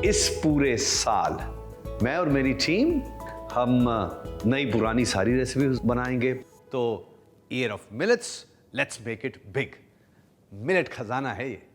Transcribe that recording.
इस पूरे साल मैं और मेरी टीम हम नई पुरानी सारी रेसिपी बनाएंगे। तो year of millets, let's make it big. Millet खजाना है ये।